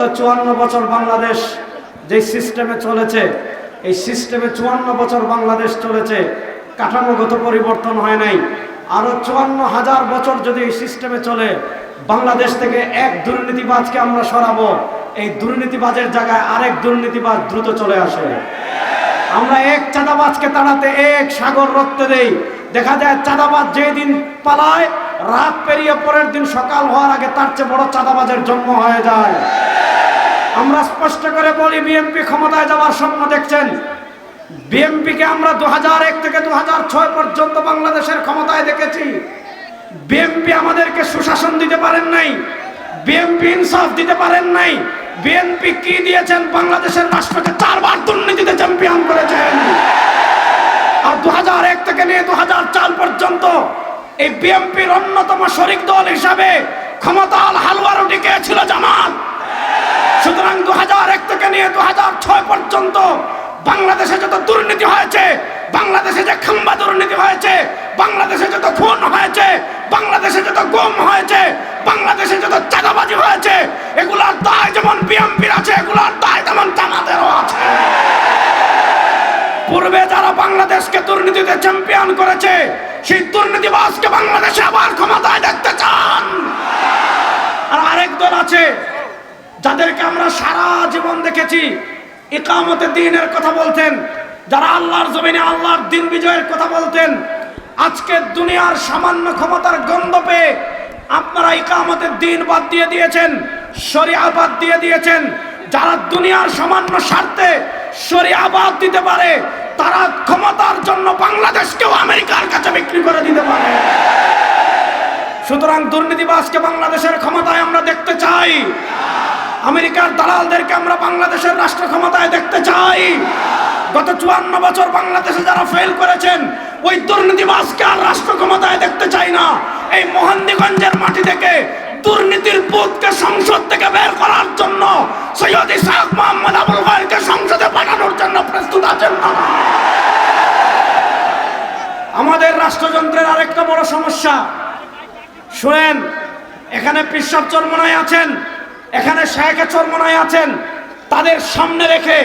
54 বছর বাংলাদেশ যে সিস্টেমে চলেছে, এই সিস্টেমে 54 বছর বাংলাদেশ চলেছে, কাঠামোগত পরিবর্তন হয় নাই। আরো 54,000 বছর যদি এই সিস্টেমে চলে, বাংলাদেশ থেকে এক দুর্নীতিবাজকে আমরা সরাবো, এই দুর্নীতিবাজের জায়গায় আরেক দুর্নীতিবাজ দ্রুত চলে আসে। আমরা এক চাঁদাবাজকে তাড়াতে এক সাগর রক্ত দেই। দেখা যায় চাঁদাবাজ যেদিন পালায়, রাত পেরিয়ে পরের দিন সকাল হওয়ার আগে তার চেয়ে বড় চাঁদাবাজের জন্ম হয়ে যায়। আমরা স্পষ্ট করে বলি, বিএনপি ক্ষমতায় যাওয়ার স্বপ্ন দেখছেন। বিএনপিকে আমরা 2001 থেকে 2006 পর্যন্ত বাংলাদেশের ক্ষমতায় দেখেছি। বিএনপি আমাদেরকে সুশাসন দিতে পারেন নাই, বিএনপি ইনসাফ দিতে পারেন নাই। বিএনপি কি দিয়েছেন? বাংলাদেশের রাষ্ট্রকে 4 বার দুর্নীতিতে চ্যাম্পিয়ন করেছেন। আর 2001 থেকে নিয়ে 2004 পর্যন্ত এই বিএনপির অন্যতম শরিক দল হিসাবে ক্ষমতার হালুয়া রুটি কে ছিল? জামাত। সুতরাং 2001 থেকে নিয়ে 2006 পর্যন্ত বাংলাদেশে যত দুর্নীতি হয়েছে, বাংলাদেশে যে খাম্বা দুর্নীতি হয়েছে, বাংলাদেশে যত খুন হয়েছে, বাংলাদেশে যত গুম হয়েছে, বাংলাদেশে যত চাঁদাবাজি হয়েছে, এগুলার দায় যেমন বিএনপির আছে, এগুলার দায় তেমন জামাতেরও আছে। পূর্বে যারা বাংলাদেশকে দুর্নীতিতে চ্যাম্পিয়ন করেছে, সেই দুর্নীতিবাজকে বাংলাদেশে আবার ক্ষমতায় দেখতে চান। আর আরেক দল আছে যাদেরকে আমরা সারা জীবন দেখেছি ইকামতে দ্বীনের কথা বলতেন, যারা আল্লাহর জমিনে আল্লাহর দ্বীন বিজয়ের কথা বলতেন। আজকে দুনিয়ার সামান্য ক্ষমতার গন্ধ পেয়ে আপনারা ইকামতে দ্বীন বাদ দিয়ে দিয়েছেন, শরিয়া বাদ দিয়ে দিয়েছেন। যারা দুনিয়ার সামান্য স্বার্থে শরিয়া বাদ দিতে পারে, তারা ক্ষমতার জন্য বাংলাদেশকেও আমেরিকার কাছে বিক্রি করে দিতে পারে। সুতরাং দুর্নীতিবাজকে বাংলাদেশের ক্ষমতায় আমরা দেখতে চাই। আমেরিকার দালালদেরকে আমরা বাংলাদেশের রাষ্ট্র ক্ষমতায় দেখতে চাই। গত 54 বছর বাংলাদেশে যারা ফেল করেছেন, ওই দুর্নীতিবাজকে আর রাষ্ট্র ক্ষমতায় দেখতে চাই না। এই মোহান্দিগঞ্জের মাটি থেকে দুর্নীতির ভূতকে সংসদ থেকে বের করার জন্য সৈয়দ ইসহাক মোহাম্মদ আবুল খায়েরকে সংসদে পাঠানোর জন্য প্রস্তুত আছেন না? আমাদের রাষ্ট্রযন্ত্রের আরেকটা বড় সমস্যা শুনেন, এখানে পিসাব চরমনায় আছেন, এখানে শেখে চরমনায় আছেন। তাদের সামনে রেখে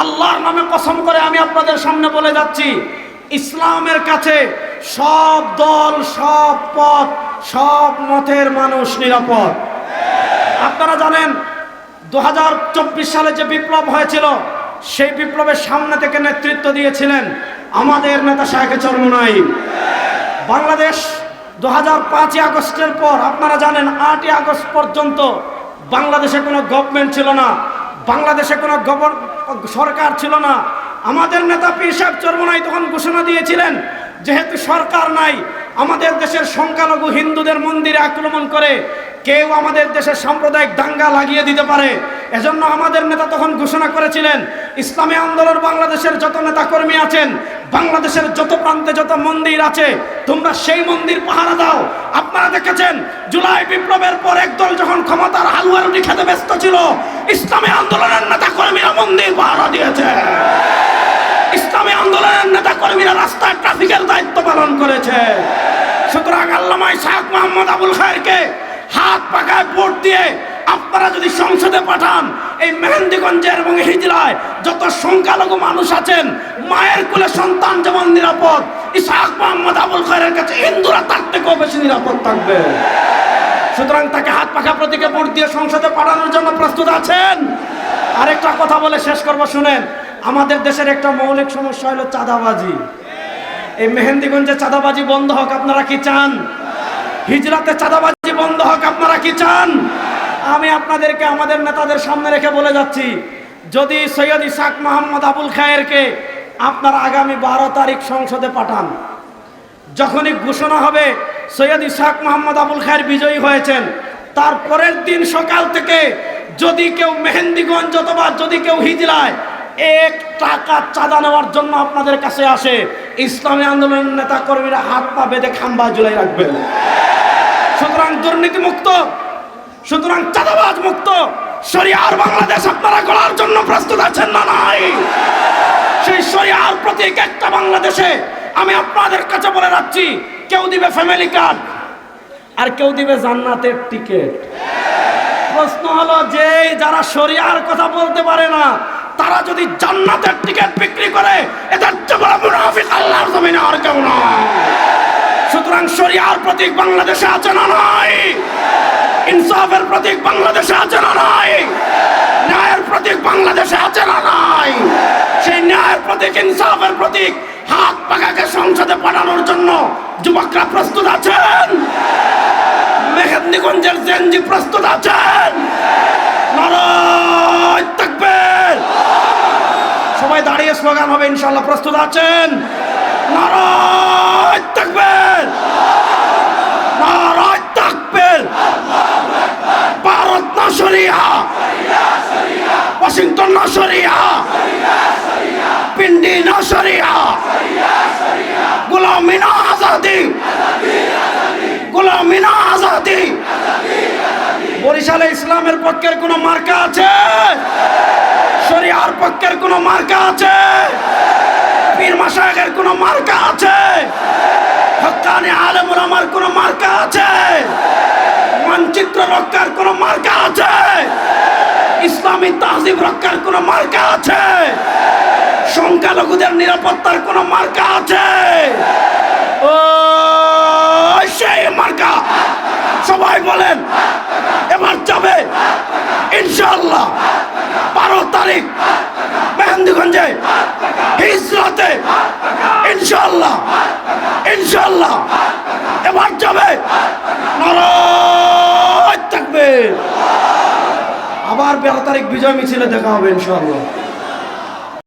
আল্লাহর নামে কসম করে আমি আপনাদের সামনে বলে যাচ্ছি, ইসলামের কাছে সব দল, সব পথ, সব মতের মানুষ নিরাপদ। আপনারা জানেন 2024 সালে যে বিপ্লব হয়েছিল, সেই বিপ্লবের সামনে থেকে নেতৃত্ব দিয়েছিলেন আমাদের নেতা শেখে চরমনাই। বাংলাদেশ 2005 আগস্টের পর আপনারা জানেন 8 আগস্ট পর্যন্ত বাংলাদেশে কোনো গভর্নমেন্ট ছিল না, বাংলাদেশে কোনো সরকার ছিল না। আমাদের নেতা পীর সাহেব চরমনাই তখন ঘোষণা দিয়েছিলেন, যেহেতু সরকার নাই, আমাদের দেশের সংখ্যালঘু হিন্দুদের মন্দিরে আক্রমণ করে কেউ আমাদের দেশের সাম্প্রদায়িক দাঙ্গা লাগিয়ে দিতে পারে। এজন্য আমাদের নেতা তখন ঘোষণা করেছিলেন, ইসলামী আন্দোলন বাংলাদেশের যত নেতা কর্মী আছেন, বাংলাদেশের যত প্রান্তে যত মন্দির আছে, তোমরা সেই মন্দির পাহারা দাও। আপনারা দেখেছেন জুলাই বিপ্লবের পর একদল যখন ক্ষমতার হালুয়া রুটি খেতে ব্যস্ত ছিল, ইসলামী আন্দোলনের নেতা কর্মীরা মন্দির পাহারা দিয়েছে। ইসলামী আন্দোলনের নেতা কর্মীরা রাস্তায় ট্রাফিকের দায়িত্ব পালন করেছে। সুতরাং আল্লামা ইসহাক মোহাম্মদ আবুল খায়েরকে হাত পাকায় ভোট দিয়ে আপনারা যদি সংসদে পাঠান, এই মেহেন্দিগঞ্জের এবং হিজলায় যত সংখ্যালঘু মানুষ আছেন, মায়ের কোলে সন্তান যেমন নিরাপদ, ইসহাক মোহাম্মদ আবুল খায়েরের কাছে হিন্দুরা তার থেকেও বেশি নিরাপদ থাকবে। সুতরাং তাকে হাত পাখা প্রতীকে ভোট দিয়ে সংসদে পাঠানোর জন্য প্রস্তুত আছেন? আরেকটা কথা বলে শেষ করবো, শুনেন। আমাদের দেশের একটা মৌলিক সমস্যা হলো চাঁদাবাজি। এই মেহেন্দিগঞ্জে চাঁদাবাজি বন্ধ হোক, আপনারা কি চান? হিজলাতে চাঁদাবাজি বন্ধ হোক, আপনারা কি চান? আমি আপনাদেরকে আমাদের নেতাদের সামনে রেখে বলে যাচ্ছি, যদি সৈয়দ ইসহাক মোহাম্মদ আবুল খায়েরকে আপনারা আগামী 12 তারিখ সংসদে পাঠান, যখনই ঘোষণা হবে সৈয়দ ইসহাক মোহাম্মদ আবুল খায়ের বিজয়ী হয়েছেন, তার পরের দিন সকাল থেকে যদি কেউ মেহেন্দিগঞ্জ অথবা যদি কেউ হিজলায় 1 টাকা চাঁদা নেওয়ার জন্য আপনাদের কাছে আসে, ইসলামী আন্দোলনের নেতা কর্মীরা হাত পা বেঁধে খাম্বা ঝুলাই রাখবেন। সুতরাং দুর্নীতি মুক্ত, সুতরাং চাঁদাবাজ মুক্ত শরিয়ার বাংলাদেশ আপনারা গড়ার জন্য প্রস্তুত আছেন না? নাই। সেই শরিয়ার প্রতীক একটা বাংলাদেশে আমি আপনাদের কাছে বলে যাচ্ছি, কেউ দিবে ফ্যামিলি কার্ড আর কেউ দিবে জান্নাতের টিকিট। প্রশ্ন হলো যে যারা শরিয়ার কথা বলতে পারে না তারা যদি জান্নাতের টিকিট বিক্রি করে এদের চেয়ে বড় মুনাফিক আল্লাহর জমিনে আর কেউ নয়। সুতরাং শরিয়ার প্রতীক বাংলাদেশে আছে না নাই? ইনসাফের প্রতীক বাংলাদেশে আছে না নাই? ন্যায়ের প্রতীক বাংলাদেশে আছে না নাই? সেই ন্যায়ের প্রতীক, ইনসাফের প্রতীক হাত পাখাকে সংসদে পাঠানোর জন্য যুবকরা প্রস্তুত আছেন? মেহেন্দিগঞ্জের জেনজি প্রস্তুত আছেন? নারায়ে তাকবীর! সবাই দাঁড়িয়ে স্লোগান হবে ইনশাআল্লাহ। প্রস্তুত আছেন? নারায়ে তাকবীর! নারায়ে তাকবীর! ভারত না শরিয়া, ওয়াশিংটন না শরিয়া, পিন্ডি না শরিয়া, গোলামি না আজাদি, গোলামি না আজাদি। বরিশালে ইসলামের পক্ষের কোন মার্কা আছে? শরিয়ার পক্ষের কোন মার্কা আছে? পীর মাশায়েখের কোন মার্কা আছে? হক্কানি আলেম ওলামার কোন মার্কা আছে? মানচিত্র রক্ষার কোন মার্কা আছে? ইসলামী তাহজিব রক্ষার কোন মার্কা আছে? সংখ্যালঘুদের নিরাপত্তার কোন মার্কা আছে? ও সেই মার্কা সবাই বলেন এবার যাবে ইনশাআল্লাহ 12 তারিখ মেহেন্দিগঞ্জে হিজরাতে ইনশাআল্লাহ, ইনশাআল্লাহ এবার যাবে। নারায়ে তাকবীর! আবার 12 তারিখ বিজয় মিছিলে দেখা হবে ইনশাআল্লাহ।